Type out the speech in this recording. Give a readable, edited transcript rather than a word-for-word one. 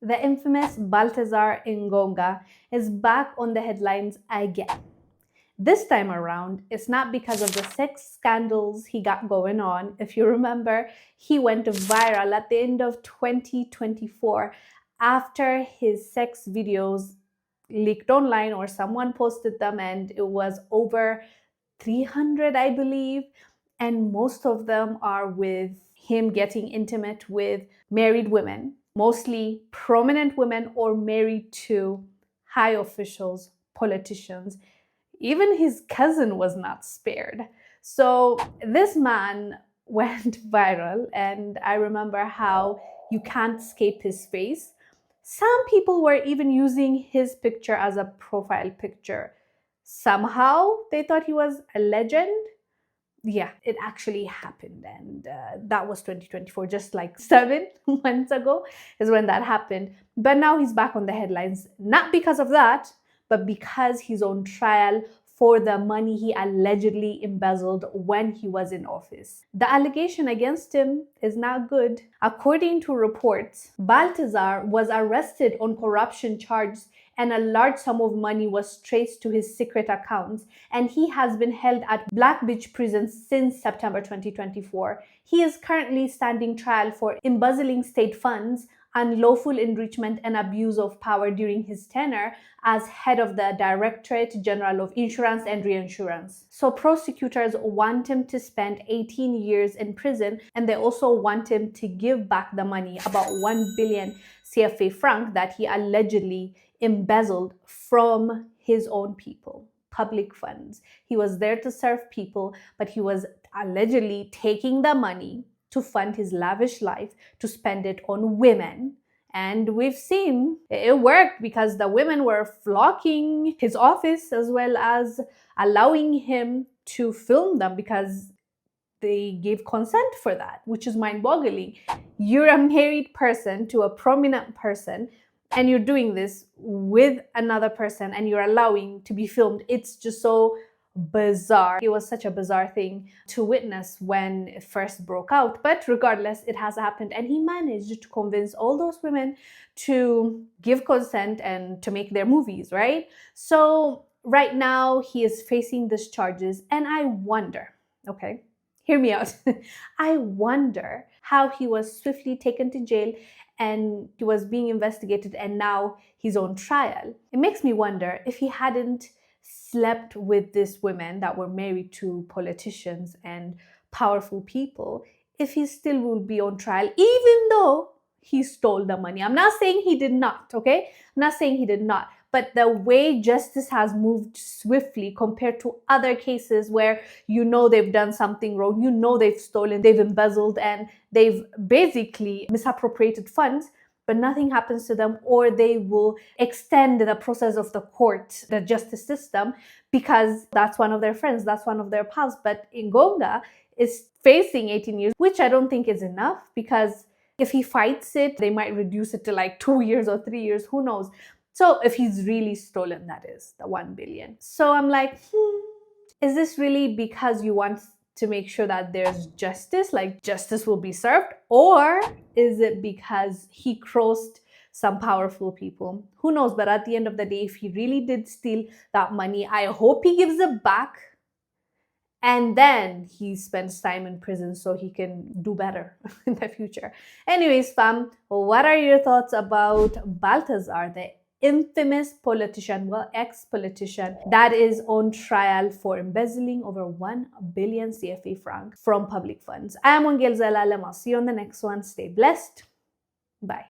The infamous Baltasar Engonga is back on the headlines again. This time around, it's not because of the sex scandals he got going on. If you remember, he went viral at the end of 2024 after his sex videos leaked online, or someone posted them, and it was over 300, I believe. And most of them are with him getting intimate with married women, mostly prominent women or married to high officials, politicians. Even his cousin was not spared. So this man went viral, and I remember how you can't escape his face. Some people were even using his picture as a profile picture. Somehow they thought he was a legend. Yeah, it actually happened, and that was 2024, just like 7 months ago is when that happened. But now he's back on the headlines, not because of that, but because he's on trial for the money he allegedly embezzled when he was in office. The allegation against him is not good. According to reports, Baltazar was arrested on corruption charges, and a large sum of money was traced to his secret accounts, and he has been held at Black Beach Prison since September 2024. He is currently standing trial for embezzling state funds, unlawful enrichment, and abuse of power during his tenure as head of the Directorate General of Insurance and Reinsurance. So prosecutors want him to spend 18 years in prison, and they also want him to give back the money, about 1 billion CFA franc, that he allegedly embezzled from his own people, public funds. He was there to serve people, but he was allegedly taking the money to fund his lavish life, to spend it on women. And we've seen it worked, because the women were flocking his office, as well as allowing him to film them, because they gave consent for that, which is mind-boggling. You're a married person to a prominent person, and you're doing this with another person, and you're allowing to be filmed. It's just so bizarre. It was such a bizarre thing to witness when it first broke out. But regardless, it has happened, and he managed to convince all those women to give consent and to make their movies, right? So right now he is facing these charges, and I wonder, okay, hear me out. I wonder how he was swiftly taken to jail, and he was being investigated, and now he's on trial. It makes me wonder if he hadn't slept with these women that were married to politicians and powerful people, if he still will be on trial, even though he stole the money. I'm not saying he did not, okay? I'm not saying he did not. But the way justice has moved swiftly compared to other cases where they've done something wrong, they've stolen, they've embezzled, and they've basically misappropriated funds, but nothing happens to them, or they will extend the process of the court, the justice system, because that's one of their friends, that's one of their pals. But Engonga is facing 18 years, which I don't think is enough, because if he fights it, they might reduce it to like 2 years or 3 years, who knows? So if he's really stolen, that is, the 1 billion. So I'm like, is this really because you want to make sure that there's justice, like justice will be served? Or is it because he crossed some powerful people? Who knows? But at the end of the day, if he really did steal that money, I hope he gives it back. And then he spends time in prison so he can do better in the future. Anyways, fam, what are your thoughts about Baltasar, the infamous politician, well, ex-politician, that is on trial for embezzling over 1 billion CFA franc from public funds? I am Wongel Zelalem. I'll see you on the next one. Stay blessed. Bye.